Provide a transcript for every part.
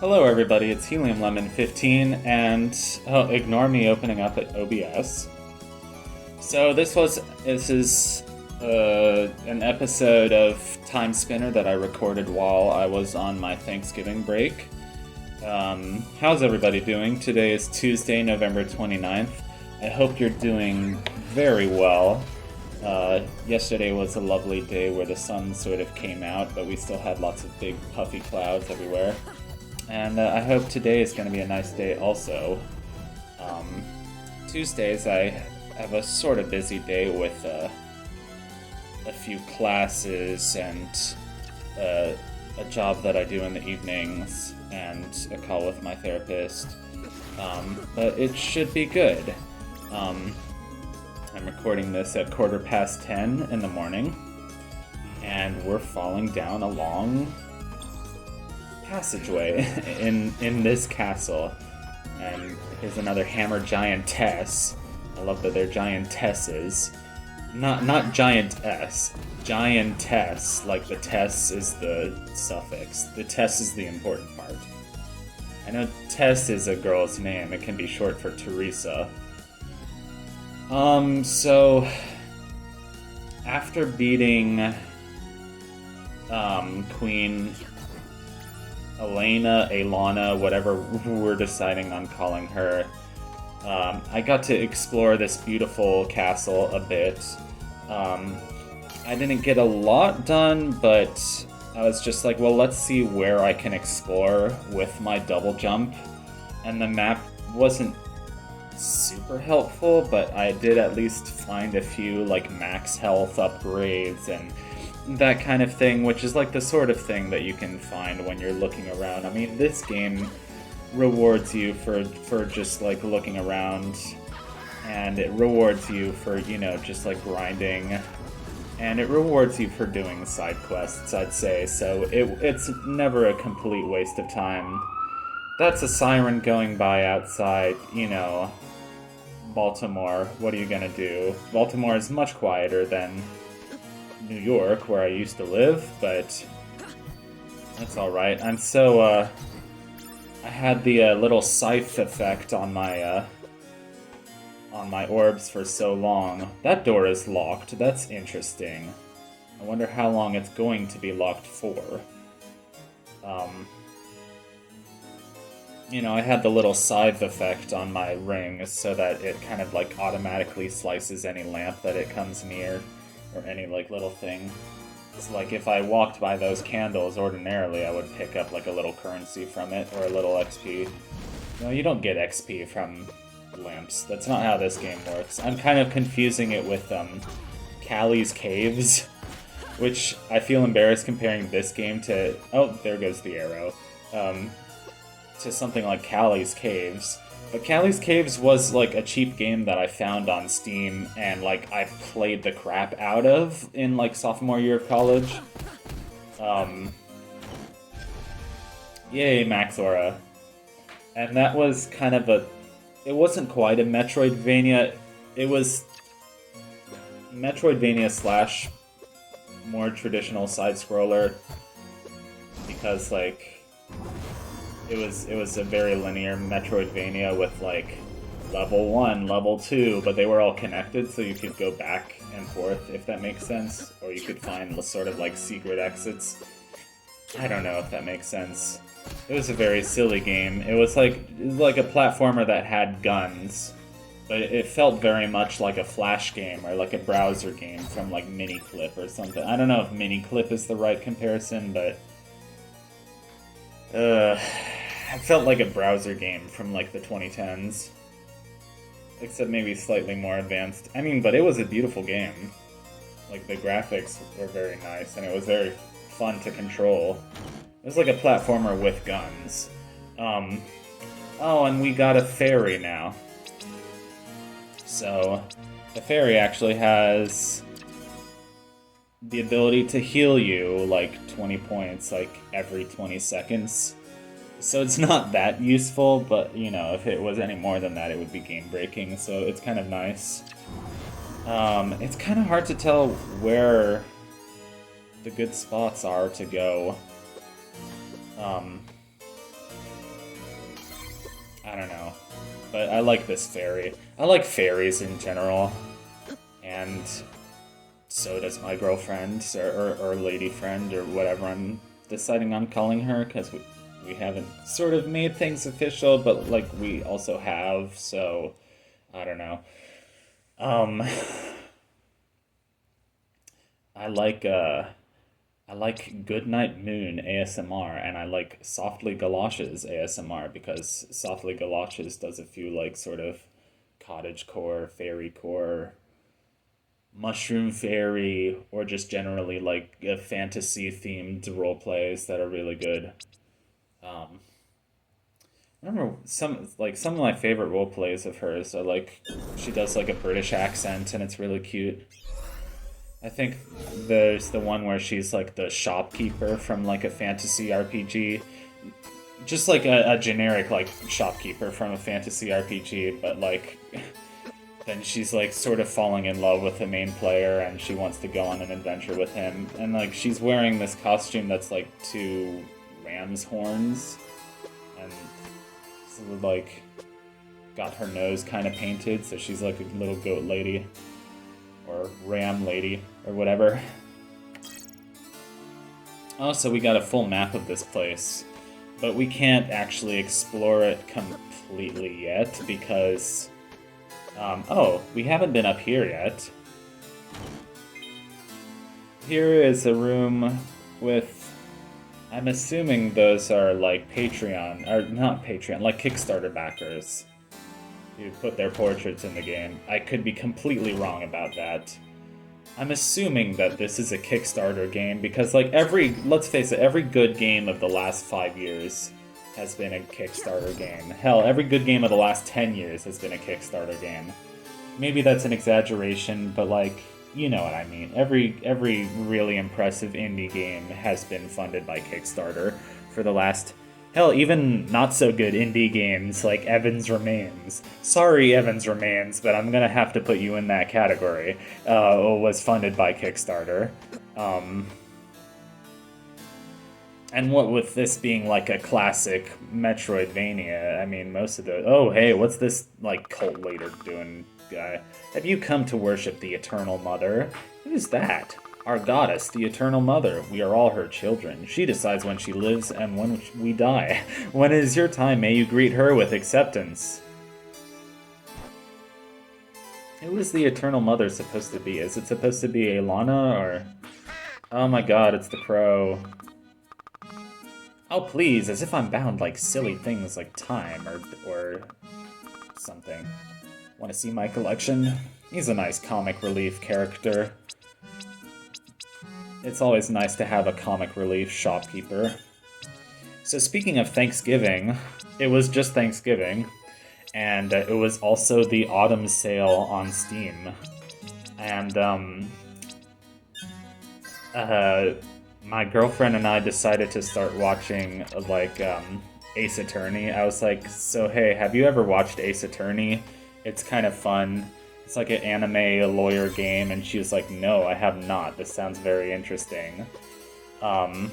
Hello everybody, it's Helium Lemon 15, and ignore me opening up at OBS. So this is an episode of Timespinner that I recorded while I was on my Thanksgiving break. How's everybody doing? Today is Tuesday, November 29th. I hope you're doing very well. Yesterday was a lovely day where the sun sort of came out, but we still had lots of big puffy clouds everywhere. And I hope today is going to be a nice day also. Tuesdays I have a sort of busy day with a few classes and a job that I do in the evenings and a call with my therapist. But it should be good. I'm recording this at 10:15 in the morning, and we're falling down a long passageway in this castle. And here's another hammer giantess. I love that they're giantesses. Not giantess. Giantess. Like the tess is the suffix. The tess is the important part. I know Tess is a girl's name. It can be short for Teresa. So after beating Queen Alana, whatever we're deciding on calling her, I got to explore this beautiful castle a bit. I didn't get a lot done, but I was just like, well, let's see where I can explore with my double jump. And the map wasn't super helpful, but I did at least find a few like max health upgrades and that kind of thing, which is like the sort of thing that you can find when you're looking around. I mean, this game rewards you for just like looking around, and it rewards you for, you know, just like grinding, and it rewards you for doing side quests, I'd say, so it's never a complete waste of time. That's a siren going by outside, you know, Baltimore. What are you gonna do? Baltimore is much quieter than New York, where I used to live, but that's alright. I'm so, I had the little scythe effect on my orbs for so long. That door is locked. That's interesting. I wonder how long it's going to be locked for. You know, I had the little scythe effect on my rings so that it kind of like automatically slices any lamp that it comes near, or any like little thing. It's like if I walked by those candles ordinarily, I would pick up like a little currency from it, or a little XP. No, you don't get XP from lamps. That's not how this game works. I'm kind of confusing it with Callie's Caves, which I feel embarrassed comparing this game to... Oh, there goes the arrow. To something like Callie's Caves. But Callie's Caves was like a cheap game that I found on Steam, and like I played the crap out of in like sophomore year of college. Yay, Max Aura. And that was kind of a... It wasn't quite a Metroidvania. It was Metroidvania slash more traditional side-scroller, because like it was a very linear Metroidvania with like level 1, level 2, but they were all connected, so you could go back and forth, if that makes sense, or you could find sort of like secret exits. I don't know if that makes sense. It was a very silly game. It was like a platformer that had guns, but it felt very much like a Flash game or like a browser game from like Miniclip or something. I don't know if Miniclip is the right comparison, but it felt like a browser game from like the 2010s, except maybe slightly more advanced. I mean, but it was a beautiful game. Like the graphics were very nice, and it was very fun to control. It was like a platformer with guns. Oh, and we got a fairy now. So, the fairy actually has the ability to heal you, like, 20 points, like, every 20 seconds. So it's not that useful, but, you know, if it was any more than that, it would be game-breaking, so it's kind of nice. It's kind of hard to tell where the good spots are to go. I don't know. But I like this fairy. I like fairies in general. And so does my girlfriend, or lady friend, or whatever I'm deciding on calling her, because we haven't sort of made things official, but like we also have, so I don't know. Um, I like I like Goodnight Moon ASMR, and I like Softly Galoshes ASMR, because Softly Galoshes does a few like sort of cottage core, fairy core, mushroom fairy, or just generally like fantasy themed role plays that are really good. Um, I remember some of my favorite role plays of hers are like she does like a British accent and it's really cute. I think there's the one where she's like the shopkeeper from like a fantasy RPG, just like a generic like shopkeeper from a fantasy RPG, but like then she's like sort of falling in love with the main player and she wants to go on an adventure with him, and like she's wearing this costume that's like two ram's horns, and sort of like got her nose kind of painted, so she's like a little goat lady or ram lady or whatever. Oh, so we got a full map of this place, but we can't actually explore it completely yet because oh, we haven't been up here yet. Here is a room with, I'm assuming those are like Patreon, or not Patreon, like Kickstarter backers who put their portraits in the game. I could be completely wrong about that. I'm assuming that this is a Kickstarter game because like let's face it, every good game of the last 5 years has been a Kickstarter game. Hell, every good game of the last 10 years has been a Kickstarter game. Maybe that's an exaggeration, but like, you know what I mean. Every really impressive indie game has been funded by Kickstarter for the last... Hell, even not so good indie games like Evans Remains. Sorry, Evans Remains, but I'm gonna have to put you in that category. Was funded by Kickstarter. And what with this being like a classic Metroidvania, I mean, most of the... Oh, hey, what's this, like, cult leader doing, guy? Have you come to worship the Eternal Mother? Who's that? Our goddess, the Eternal Mother. We are all her children. She decides when she lives and when we die. When it is your time, may you greet her with acceptance. Who is the Eternal Mother supposed to be? Is it supposed to be Alana, or... Oh my god, it's the crow. Oh, please, as if I'm bound like silly things like time or something. Want to see my collection? He's a nice comic relief character. It's always nice to have a comic relief shopkeeper. So speaking of Thanksgiving, it was just Thanksgiving, and it was also the autumn sale on Steam. And, my girlfriend and I decided to start watching, like, Ace Attorney. I was like, so hey, have you ever watched Ace Attorney? It's kind of fun. It's like an anime lawyer game, and she was like, no, I have not. This sounds very interesting. And,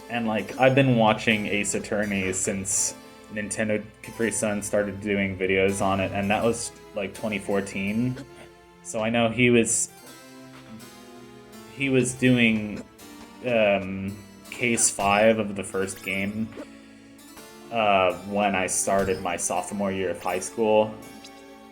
like, I've been watching Ace Attorney since Nintendo Capri Sun started doing videos on it, and that was, like, 2014. So I know he was doing Case 5 of the first game when I started my sophomore year of high school.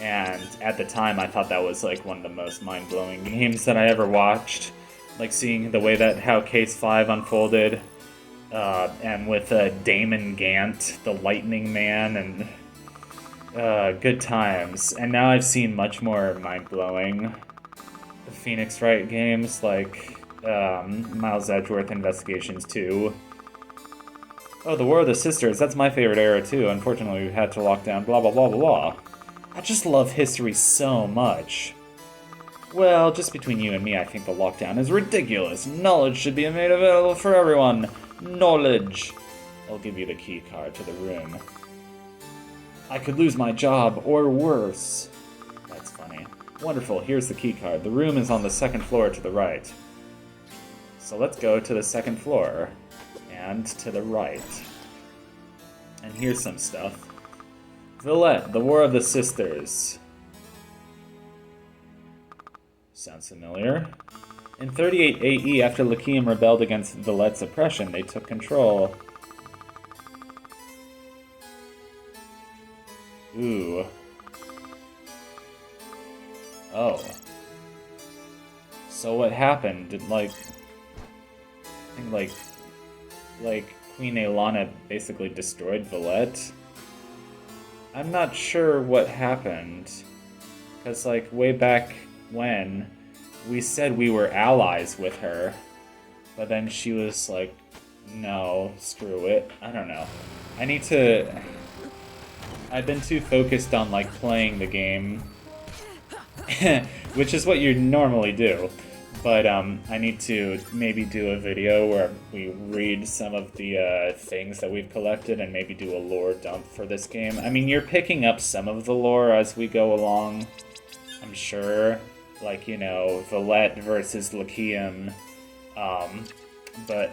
And at the time, I thought that was like one of the most mind-blowing games that I ever watched. Like seeing the way that how Case 5 unfolded, and with Damon Gant, the Lightning Man, and good times. And now I've seen much more mind-blowing Phoenix Wright games like Miles Edgeworth Investigations 2. Oh, the War of the Sisters, that's my favorite era too. Unfortunately, we've had to lock down blah blah blah blah blah. I just love history so much. Well, just between you and me, I think the lockdown is ridiculous. Knowledge should be made available for everyone. Knowledge. I'll give you the key card to the room. I could lose my job, or worse. That's funny. Wonderful, here's the key card. The room is on the second floor to the right. So let's go to the second floor, and to the right. And here's some stuff. Villette, the War of the Sisters. Sounds familiar. In 38 AE, after Lachium rebelled against Villette's oppression, they took control. Ooh. Oh. So what happened? Did, like... I think, like Queen Aelana basically destroyed Villette? I'm not sure what happened. Because, like, way back when, we said we were allies with her. But then she was like, no, screw it. I don't know. I need to... I've been too focused on, like, playing the game. Which is what you normally do. But I need to maybe do a video where we read some of the things that we've collected and maybe do a lore dump for this game. I mean, you're picking up some of the lore as we go along, I'm sure. Like, you know, Villette versus Lachium. But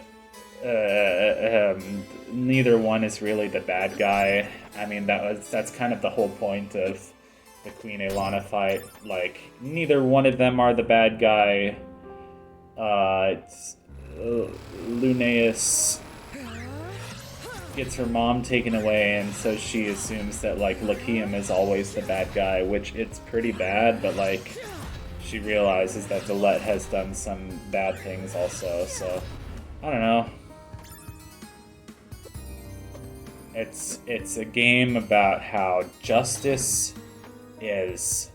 neither one is really the bad guy. I mean, that's kind of the whole point of the Queen Aelana fight. Like, neither one of them are the bad guy. Lunaeus gets her mom taken away, and so she assumes that, like, Lachium is always the bad guy, which it's pretty bad, but, like, she realizes that Villette has done some bad things also, so, I don't know. It's a game about how justice is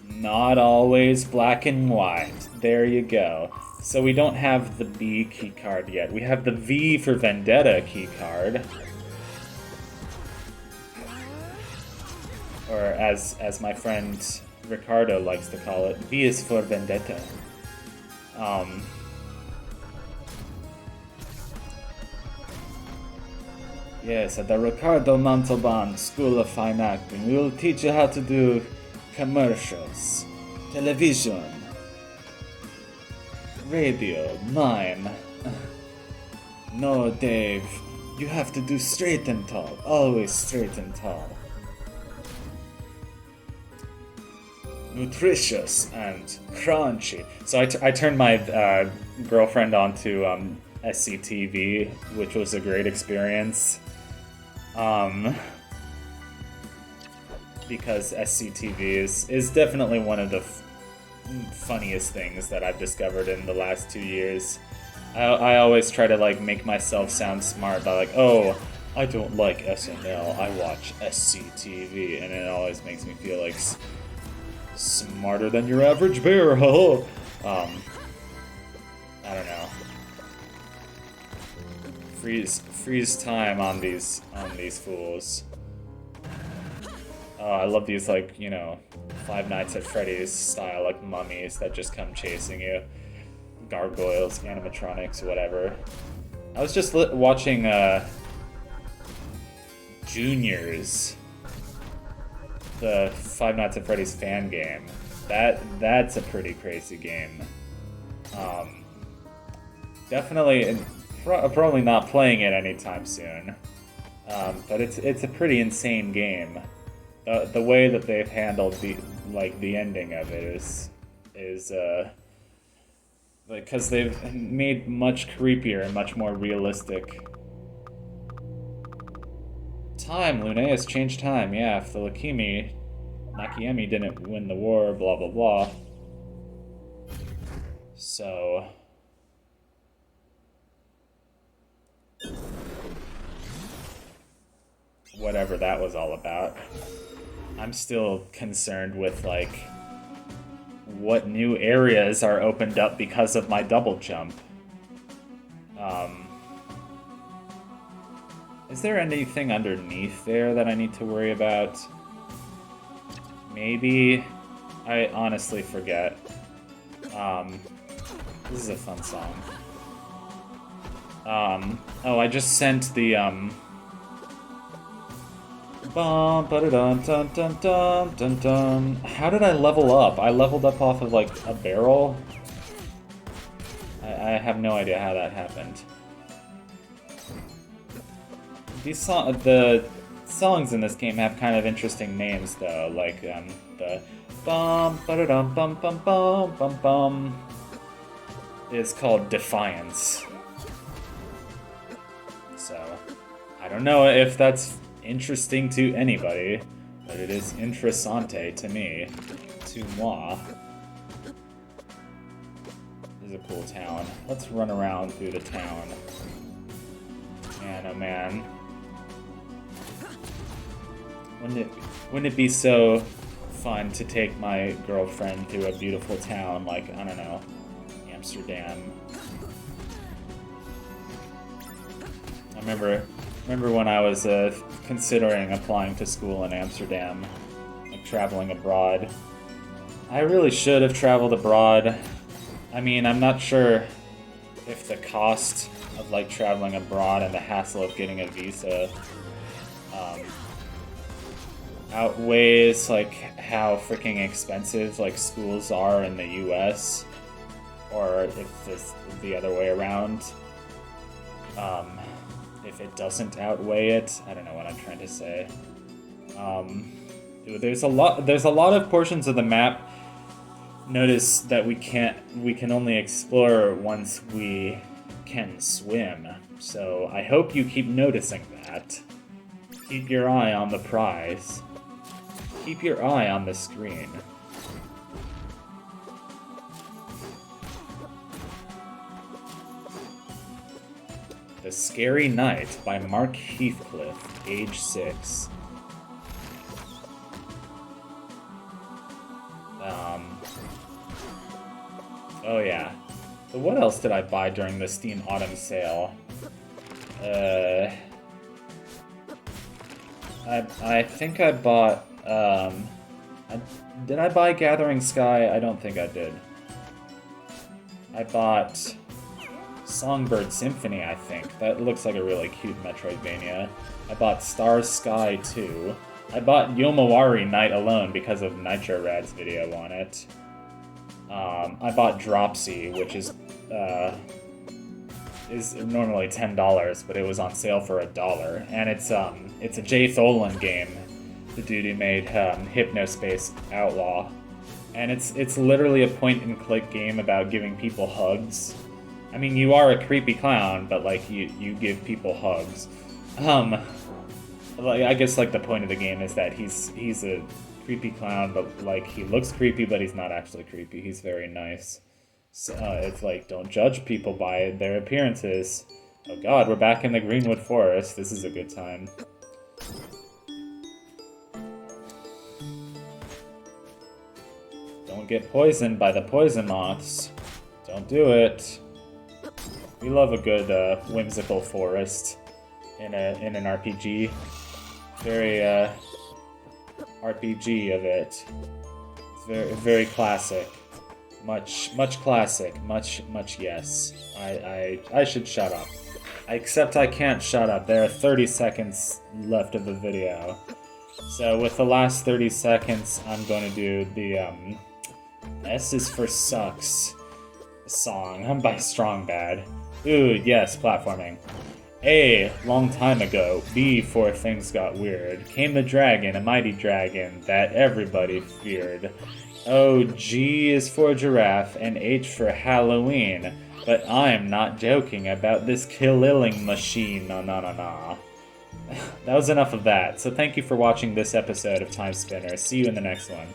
not always black and white. There you go. So we don't have the B keycard yet. We have the V for Vendetta keycard. Or as my friend Ricardo likes to call it, V is for Vendetta. Yes, at the Ricardo Montalban School of Fine Acting, we will teach you how to do commercials, television, radio, mime. No, Dave, you have to do straight and tall, always straight and tall. Nutritious and crunchy. So I turned my girlfriend onto SCTV, which was a great experience. Because SCTV is definitely one of the funniest things that I've discovered in the last 2 years. I always try to, like, make myself sound smart by, like, oh, I don't like SNL, I watch SCTV, and it always makes me feel like smarter than your average bear, I don't know. Freeze time on these fools. Oh, I love these, like, you know, Five Nights at Freddy's style, like, mummies that just come chasing you. Gargoyles, animatronics, whatever. I was just watching, Juniors, the Five Nights at Freddy's fan game. That's a pretty crazy game. Definitely, probably not playing it anytime soon. But it's a pretty insane game. The way that they've handled the ending of it is because they've made much creepier and much more realistic. Time, Lunaeus changed time. Yeah, if the Lachiemi didn't win the war, blah blah blah. So whatever that was all about. I'm still concerned with, like, what new areas are opened up because of my double jump. Is there anything underneath there that I need to worry about? Maybe. I honestly forget. This is a fun song. Oh, I just sent the, Bum, ba-da-dum, dum, dum, dum, dum, dum. How did I level up? I leveled up off of, like, a barrel? I have no idea how that happened. the songs in this game have kind of interesting names though, like the bum ba dum bum bum bum bum bum is called Defiance. So I don't know if that's interesting to anybody, but it is interessante to me, to moi. This is a cool town. Let's run around through the town. Man, oh man. Wouldn't it be so fun to take my girlfriend through a beautiful town like, I don't know, Amsterdam? I remember when I was considering applying to school in Amsterdam, like traveling abroad. I really should have traveled abroad. I mean, I'm not sure if the cost of like traveling abroad and the hassle of getting a visa outweighs like how freaking expensive like schools are in the US, or if it's the other way around. If it doesn't outweigh it, I don't know what I'm trying to say. There's a lot of portions of the map. Notice that we can only explore once we can swim. So I hope you keep noticing that. Keep your eye on the prize. Keep your eye on the screen. The Scary Night by Mark Heathcliff, age 6. Oh yeah. So what else did I buy during the Steam Autumn sale? I think I bought, did I buy Gathering Sky? I don't think I did. I bought Songbird Symphony, I think. That looks like a really cute Metroidvania. I bought Star Sky 2. I bought Yomawari Night Alone because of Nitro Rad's video on it. I bought Dropsy, which is normally $10, but it was on sale for $1. And it's a Jay Tholen game, the dude who made Hypnospace Outlaw. And it's literally a point-and-click game about giving people hugs. I mean, you are a creepy clown, but like you give people hugs. Like I guess like the point of the game is that he's a creepy clown, but like he looks creepy, but he's not actually creepy. He's very nice. So, it's like, don't judge people by their appearances. Oh god, we're back in the Greenwood Forest. This is a good time. Don't get poisoned by the poison moths. Don't do it. We love a good whimsical forest in an RPG. Very RPG of it. It's very very classic. Much classic. Much yes. I should shut up. Except I can't shut up. There are 30 seconds left of the video. So with the last 30 seconds, I'm going to do the S is for Sucks song by Strong Bad. Ooh, yes, platforming. A, long time ago. B, before things got weird. Came the dragon, a mighty dragon that everybody feared. O, G is for giraffe, and H for Halloween. But I'm not joking about this killing machine. No. That was enough of that. So thank you for watching this episode of Timespinner. See you in the next one.